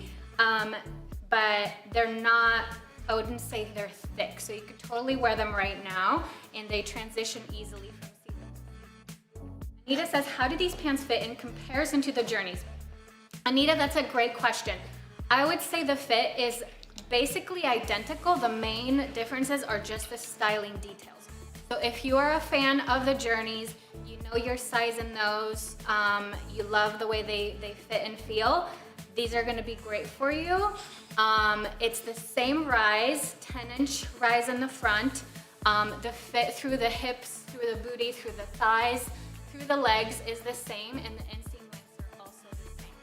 But they're not, I wouldn't say they're thick, so you could totally wear them right now, and they transition easily from season to season. Anita says, how do these pants fit in comparison to the Journeys? Anita, that's a great question. I would say the fit is basically identical. The main differences are just the styling details. So if you are a fan of the Journeys, you know your size in those, you love the way they fit and feel, these are gonna be great for you. It's the same rise, 10-inch rise in the front. The fit through the hips, through the booty, through the thighs, through the legs is the same, and the inseam lengths are also the same.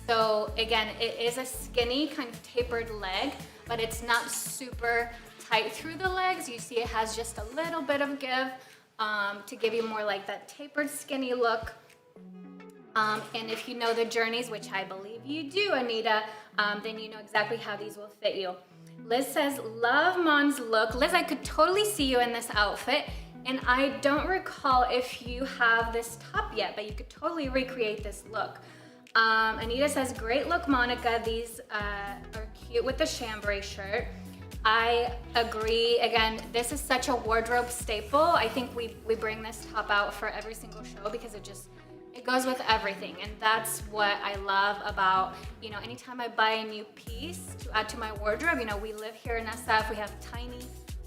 So again, it is a skinny, kind of tapered leg, but it's not super tight through the legs. You see it has just a little bit of give to give you more like that tapered, skinny look. And if you know the Journeys, which I believe you do, Anita, then you know exactly how these will fit you. Liz says, love Mon's look. Liz, I could totally see you in this outfit, and I don't recall if you have this top yet, but you could totally recreate this look. Anita says, great look, Monica. These are cute with the chambray shirt. I agree. Again, this is such a wardrobe staple. I think we bring this top out for every single show because it goes with everything, and that's what I love about, anytime I buy a new piece to add to my wardrobe. We live here in SF, we have tiny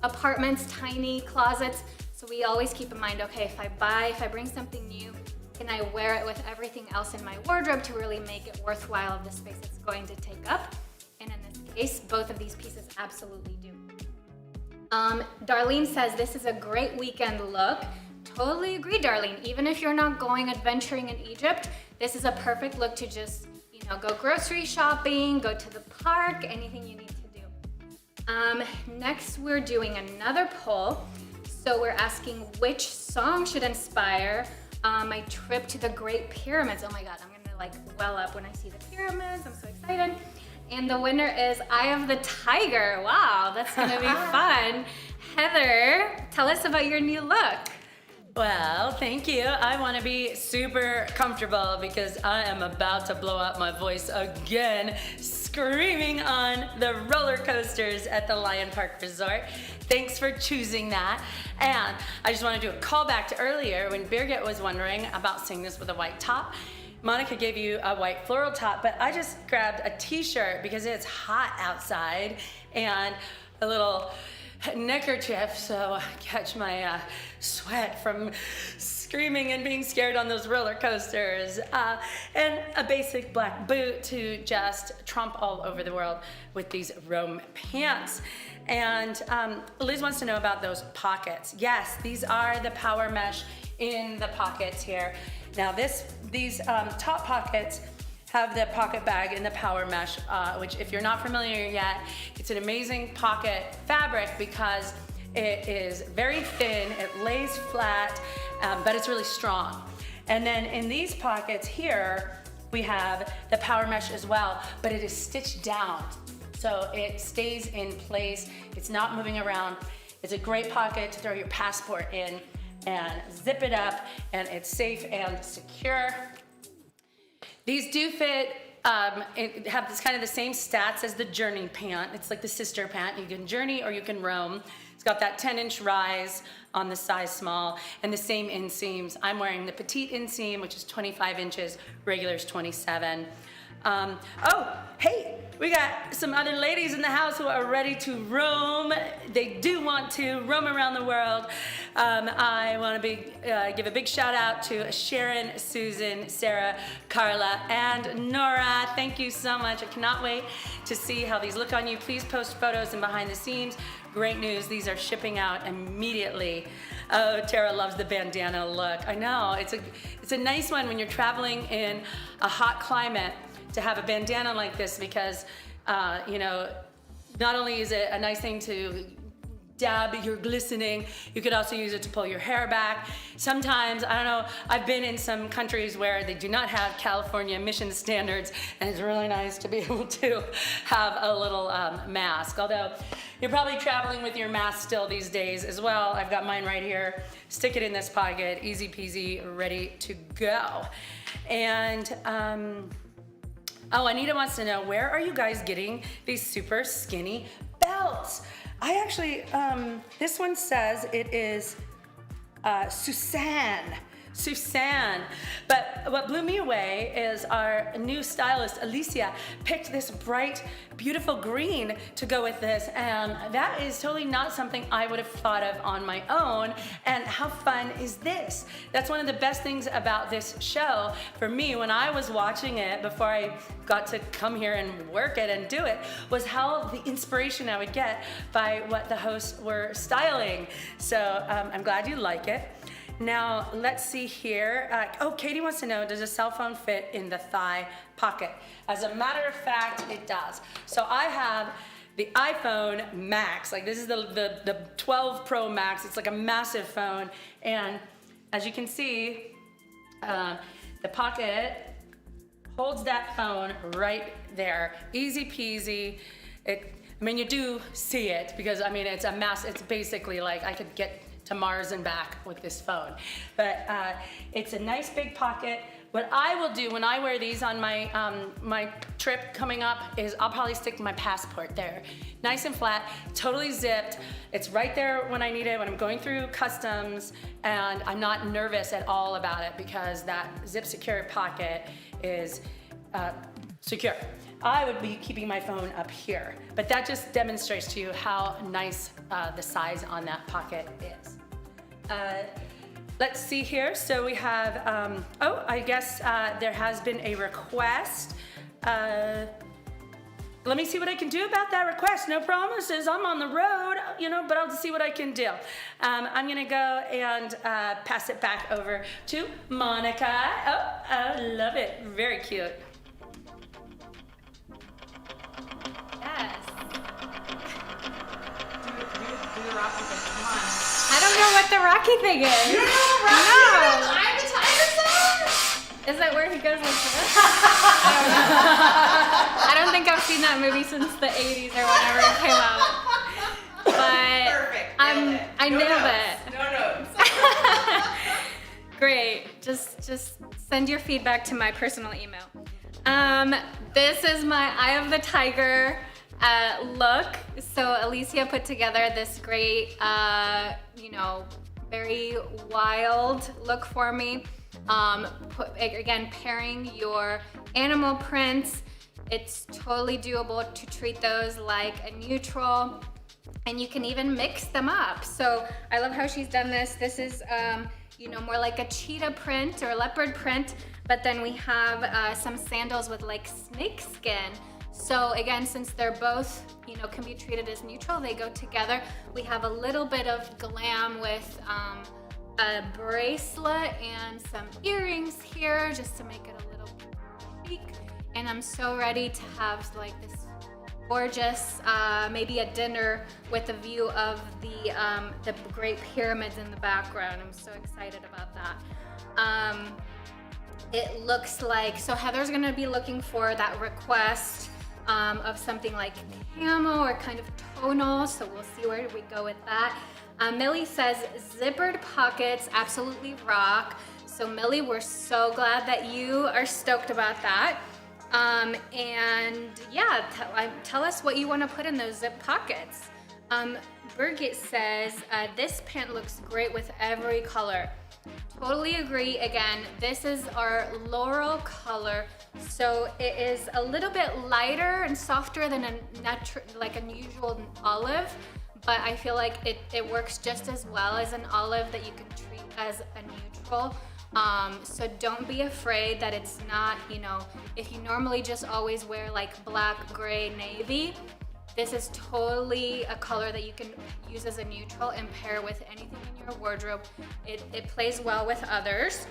apartments, tiny closets, so we always keep in mind, okay, if I bring something new, can I wear it with everything else in my wardrobe to really make it worthwhile of the space it's going to take up? And in this case, both of these pieces absolutely do. Darlene says, this is a great weekend look. Totally agree, Darlene. Even if you're not going adventuring in Egypt, this is a perfect look to just, go grocery shopping, go to the park, anything you need to do. Next, we're doing another poll. So we're asking which song should inspire my trip to the Great Pyramids. Oh my God, I'm gonna well up when I see the pyramids. I'm so excited. And the winner is Eye of the Tiger. Wow, that's gonna be fun. Heather, tell us about your new look. Well, thank you. I want to be super comfortable because I am about to blow out my voice again, screaming on the roller coasters at the Lion Park Resort. Thanks for choosing that. And I just want to do a callback to earlier when Birgit was wondering about seeing this with a white top. Monica gave you a white floral top, but I just grabbed a t-shirt because it's hot outside and a little neckerchief so I catch my sweat from screaming and being scared on those roller coasters, and a basic black boot to just tromp all over the world with these Rome pants. And Liz wants to know about those pockets. Yes, these are the power mesh in the pockets here. Now these top pockets have the pocket bag in the power mesh, which if you're not familiar yet, it's an amazing pocket fabric because it is very thin, it lays flat, but it's really strong. And then in these pockets here, we have the power mesh as well, but it is stitched down. So it stays in place, it's not moving around. It's a great pocket to throw your passport in and zip it up, and it's safe and secure. These do fit, it have this kind of the same stats as the Journey pant. It's like the sister pant. You can journey or you can roam. It's got that 10-inch rise on the size small and the same inseams. I'm wearing the petite inseam, which is 25 inches, regular is 27. Oh, hey, we got some other ladies in the house who are ready to roam. They do want to roam around the world. I want to give a big shout out to Sharon, Susan, Sarah, Carla, and Nora. Thank you so much. I cannot wait to see how these look on you. Please post photos and behind the scenes. Great news, these are shipping out immediately. Oh, Tara loves the bandana look. I know, it's a nice one when you're traveling in a hot climate to have a bandana like this because, you know, not only is it a nice thing to dab your glistening, you could also use it to pull your hair back. Sometimes, I don't know, I've been in some countries where they do not have California emission standards, and it's really nice to be able to have a little mask. Although, you're probably traveling with your mask still these days as well. I've got mine right here. Stick it in this pocket, easy peasy, ready to go. And, oh, Anita wants to know, where are you guys getting these super skinny belts? I actually, this one says it is Suzanne. But what blew me away is our new stylist, Alicia, picked this bright, beautiful green to go with this, and that is totally not something I would have thought of on my own. And how fun is this? That's one of the best things about this show for me when I was watching it before I got to come here and work it and do it, was how the inspiration I would get by what the hosts were styling. So I'm glad you like it. Now, let's see here. Oh, Katie wants to know, does a cell phone fit in the thigh pocket? As a matter of fact, it does. So I have the iPhone Max. Like, this is the 12 Pro Max. It's like a massive phone. And as you can see, the pocket holds that phone right there. Easy peasy. I mean, you do see it because, I mean, it's basically like I could get to Mars and back with this phone. But it's a nice big pocket. What I will do when I wear these on my my trip coming up is I'll probably stick my passport there. Nice and flat, totally zipped. It's right there when I need it, when I'm going through customs, and I'm not nervous at all about it because that zip secure pocket is secure. I would be keeping my phone up here, but that just demonstrates to you how nice the size on that pocket is. Let's see here. So we have, oh, I guess there has been a request. Let me see what I can do about that request. No promises, I'm on the road, you know, but I'll see what I can do. I'm gonna go and pass it back over to Monica. Oh, I love it, very cute. Yes. Do the Rocky thing, come on. I don't know what the Rocky thing is. You don't know Rocky? No. I'm the tiger song? Is that where he goes like this? I don't think I've seen that movie since the 80s or whenever it came out. But Perfect. I No nailed notes. it. No notes. Great. Just send your feedback to my personal email. This is my Eye of the Tiger look. So Alicia put together this great, you know, very wild look for me. Again, pairing your animal prints. It's totally doable to treat those like a neutral, and you can even mix them up. So I love how she's done this. This is more like a cheetah print or leopard print, but then we have some sandals with like snake skin. So again, since they're both, can be treated as neutral, they go together. We have a little bit of glam with a bracelet and some earrings here just to make it a little chic. And I'm so ready to have like this gorgeous, maybe a dinner with a view of the Great Pyramids in the background. I'm so excited about that. It looks like, so Heather's gonna be looking for that request of something like camo or kind of tonal, so we'll see where we go with that. Millie says zippered pockets absolutely rock. So Millie, we're so glad that you are stoked about that. And yeah, tell us what you want to put in those zip pockets. Birgit says, this pant looks great with every color. Totally agree. Again, this is our laurel color. So it is a little bit lighter and softer than like an usual olive, but I feel like it works just as well as an olive that you can treat as a neutral. So don't be afraid that it's not, if you normally just always wear like black, gray, navy, this is totally a color that you can use as a neutral and pair with anything in your wardrobe. It plays well with others.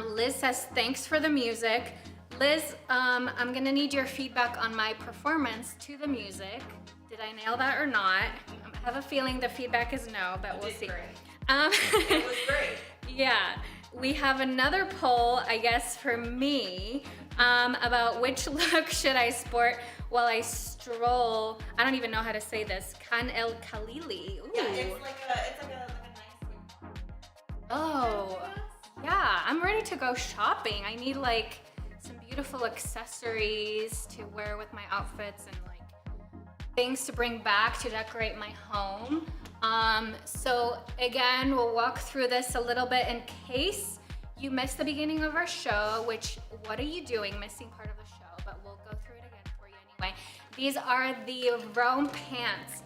Liz says, thanks for the music. Liz, I'm gonna need your feedback on my performance to the music. Did I nail that or not? I have a feeling the feedback is no, but we'll see. Great. It was great. Yeah, we have another poll, I guess, for me about which look should I sport while I stroll. I don't even know how to say this. Khan el Khalili. Ooh. Yeah, it's like a nice. Oh, yeah. I'm ready to go shopping. I need like some beautiful accessories to wear with my outfits and like things to bring back to decorate my home. So again, we'll walk through this a little bit in case you missed the beginning of our show, which, what are you doing missing part of the show? But we'll go through it again for you anyway. These are the Rome pants.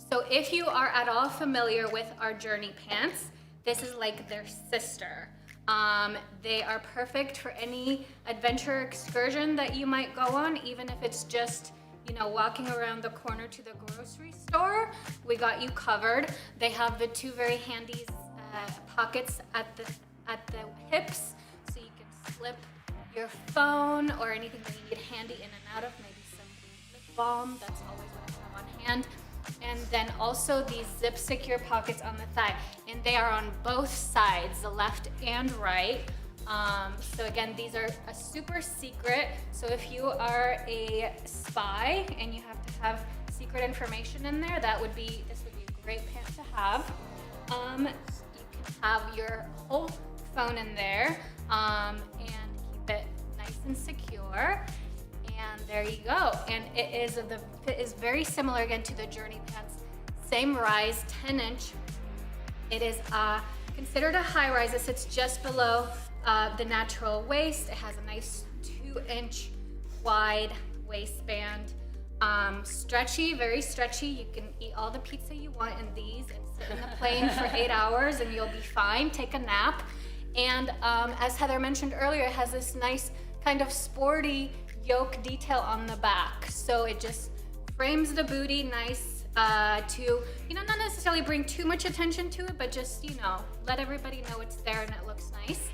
So if you are at all familiar with our Journey pants, this is like their sister. They are perfect for any adventure excursion that you might go on, even if it's just walking around the corner to the grocery store. We got you covered. They have the two very handy pockets at the hips, so you can slip your phone or anything that you need handy in and out of, maybe some lip balm. That's always what I have on hand. And then also these zip secure pockets on the thigh, and they are on both sides, the left and right. So again, these are a super secret. So if you are a spy and you have to have secret information in there, this would be a great pant to have. You can have your whole phone in there, and keep it nice and secure. And there you go. And the fit is very similar again to the Journey pants. Same rise, 10-inch. It is considered a high rise. It sits just below the natural waist. It has a nice 2-inch wide waistband. Stretchy, very stretchy. You can eat all the pizza you want in these and sit in the plane for 8 hours and you'll be fine. Take a nap. And as Heather mentioned earlier, it has this nice kind of sporty yoke detail on the back. So it just frames the booty nice to, not necessarily bring too much attention to it, but just, let everybody know it's there and it looks nice.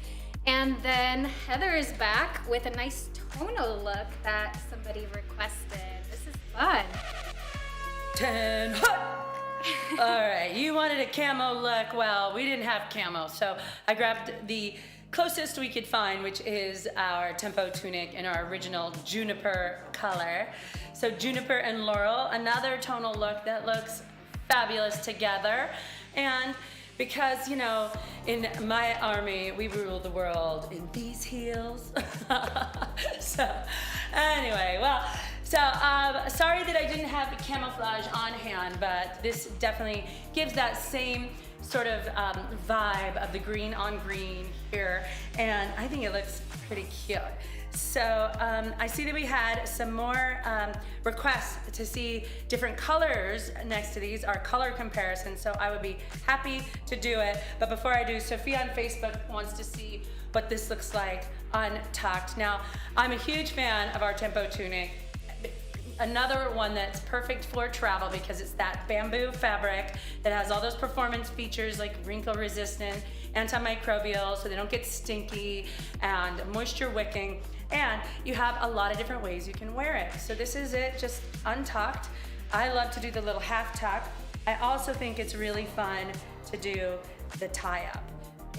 And then Heather is back with a nice tonal look that somebody requested. This is fun. 10 hot. All right, you wanted a camo look. Well, we didn't have camo, so I grabbed the closest we could find, which is our tempo tunic in our original juniper color. So juniper and laurel, another tonal look that looks fabulous together. And because, in my army, we rule the world in these heels. So anyway, sorry that I didn't have the camouflage on hand, but this definitely gives that same sort of vibe of the green on green here, and I think it looks pretty cute. So I see that we had some more requests to see different colors next to these, our color comparison, so I would be happy to do it. But before I do, Sophia on Facebook wants to see what this looks like untucked. Now, I'm a huge fan of our Tempo tunic. Another one that's perfect for travel because it's that bamboo fabric that has all those performance features like wrinkle resistant, antimicrobial so they don't get stinky, and moisture wicking, and you have a lot of different ways you can wear it. So this is it, just untucked. I love to do the little half tuck. I also think it's really fun to do the tie up,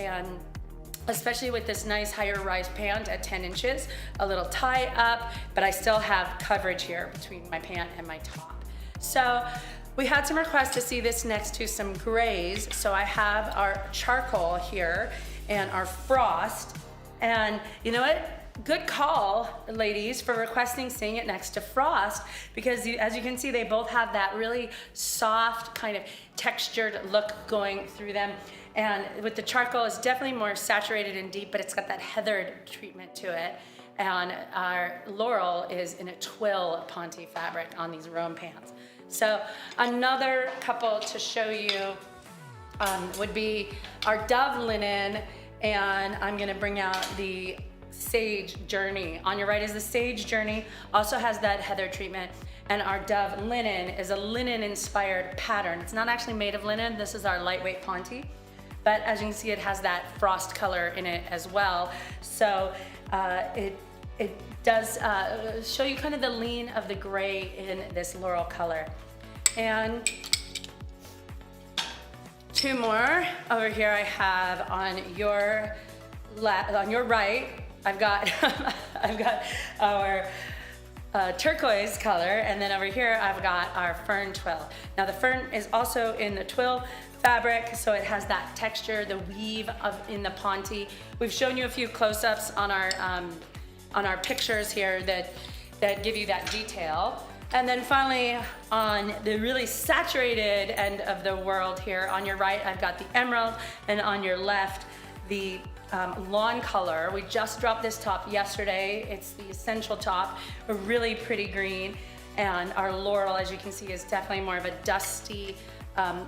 and especially with this nice higher rise pant at 10 inches, a little tie up, but I still have coverage here between my pant and my top. So we had some requests to see this next to some grays. So I have our charcoal here and our frost. And you know what? Good call, ladies, for requesting seeing it next to frost, because as you can see, they both have that really soft kind of textured look going through them. And with the charcoal, it's definitely more saturated and deep, but it's got that heathered treatment to it. And our laurel is in a twill Ponte fabric on these Rome pants. So another couple to show you would be our Dove linen, and I'm gonna bring out the Sage Journey. On your right is the Sage Journey, also has that heather treatment. And our Dove linen is a linen inspired pattern. It's not actually made of linen, this is our lightweight Ponte. But as you can see, it has that frost color in it as well. So it does show you kind of the lean of the gray in this laurel color. And two more over here I have on your right. I've got I've got our turquoise color, and then over here I've got our fern twill. Now the fern is also in the twill fabric, so it has that texture, the weave in the Ponte. We've shown you a few close-ups on our pictures here that give you that detail. And then finally, on the really saturated end of the world here, on your right, I've got the emerald, and on your left, the lawn color. We just dropped this top yesterday. It's the essential top, a really pretty green, and our laurel, as you can see, is definitely more of a dusty,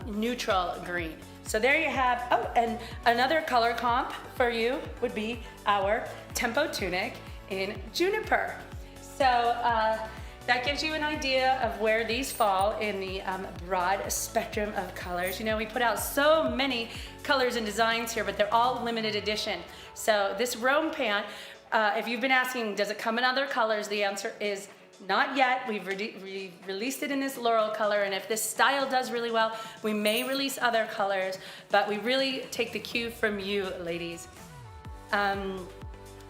neutral green. So there you have, oh, and another color comp for you would be our Tempo tunic in juniper. So that gives you an idea of where these fall in the broad spectrum of colors. You know, we put out so many colors and designs here, but they're all limited edition. So this Rome pant, if you've been asking, does it come in other colors? The answer is not yet. We've released it in this laurel color, and if this style does really well, we may release other colors, but we really take the cue from you, ladies.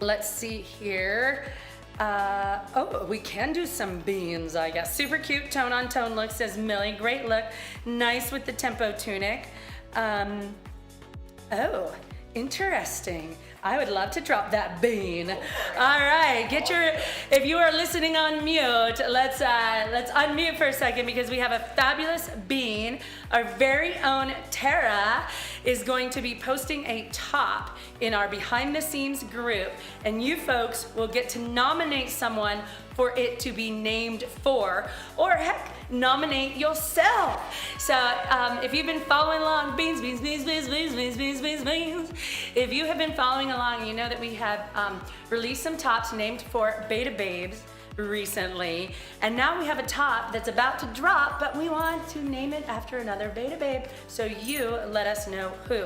Let's see here. Oh, we can do some beans, I guess. Super cute tone on tone look, says Millie. Great look. Nice with the Tempo tunic. Oh, interesting. I would love to drop that bean. All right, if you are listening on mute, let's unmute for a second, because we have a fabulous bean. Our very own Tara is going to be posting a top in our behind the scenes group, and you folks will get to nominate someone for it to be named for, or heck, nominate yourself. So if you've been following along, beans, beans, beans, beans, beans, beans, beans, beans, beans. If you have been following along, you know that we have released some tops named for Beta Babes recently, and now we have a top that's about to drop, but we want to name it after another Beta Babe, so you let us know who.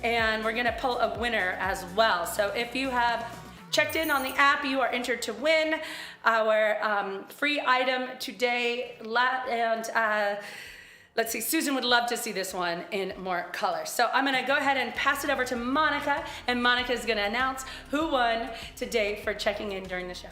And we're gonna pull a winner as well. So if you have checked in on the app, you are entered to win our free item today. And let's see, Susan would love to see this one in more color. So I'm gonna go ahead and pass it over to Monica, and Monica is gonna announce who won today for checking in during the show.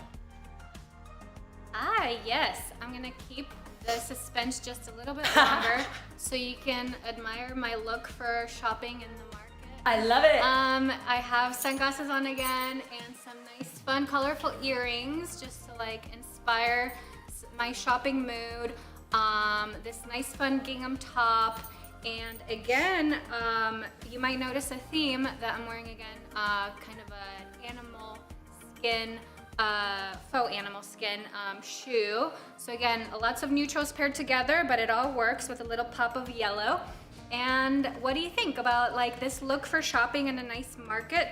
Yes, I'm gonna keep the suspense just a little bit longer so you can admire my look for shopping in the market. I love it. I have sunglasses on again and some nice fun colorful earrings just to like inspire my shopping mood. This nice fun gingham top And again, you might notice a theme that I'm wearing again, kind of an animal skin, faux animal skin shoe. So again, lots of neutrals paired together, but it all works with a little pop of yellow. And what do you think about like this look for shopping in a nice market?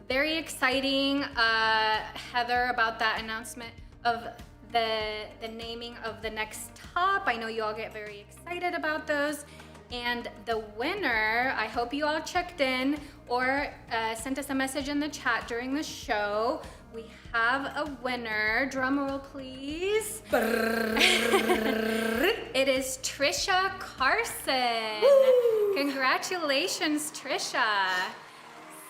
Very exciting, Heather, about that announcement of the naming of the next top. I know you all get very excited about those. And the winner, I hope you all checked in or sent us a message in the chat during the show. We have a winner. Drum roll, please. It is Trisha Carson. Woo! Congratulations, Trisha.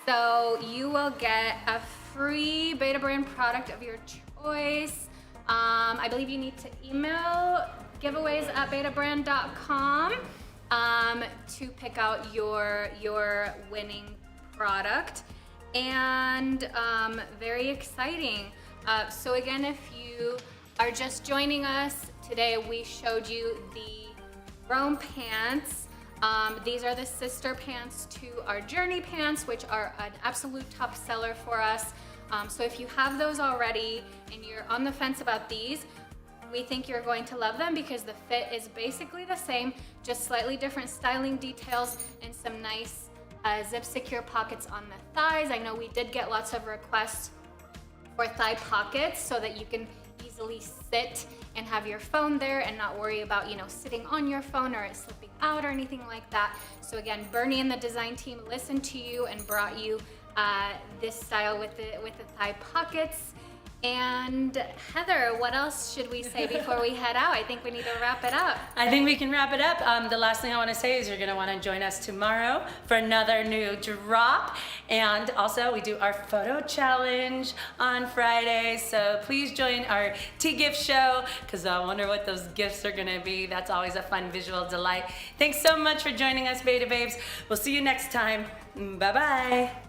So you will get a free Beta Brand product of your choice. I believe you need to email giveaways@betabrand.com to pick out your winning product. And very exciting. So again, if you are just joining us today, we showed you the Rome pants. These are the sister pants to our Journey pants, which are an absolute top seller for us. So if you have those already and you're on the fence about these, we think you're going to love them because the fit is basically the same, just slightly different styling details and some nice zip secure pockets on the thighs. I know we did get lots of requests for thigh pockets so that you can easily sit and have your phone there and not worry about, sitting on your phone or it slipping out or anything like that. So again, Bernie and the design team listened to you and brought you this style with the thigh pockets. And Heather, what else should we say before we head out? I think we need to wrap it up. I think we can wrap it up. The last thing I want to say is you're going to want to join us tomorrow for another new drop. And also we do our photo challenge on Friday. So please join our tea gift show because I wonder what those gifts are going to be. That's always a fun visual delight. Thanks so much for joining us, Beta Babes. We'll see you next time. Bye-bye.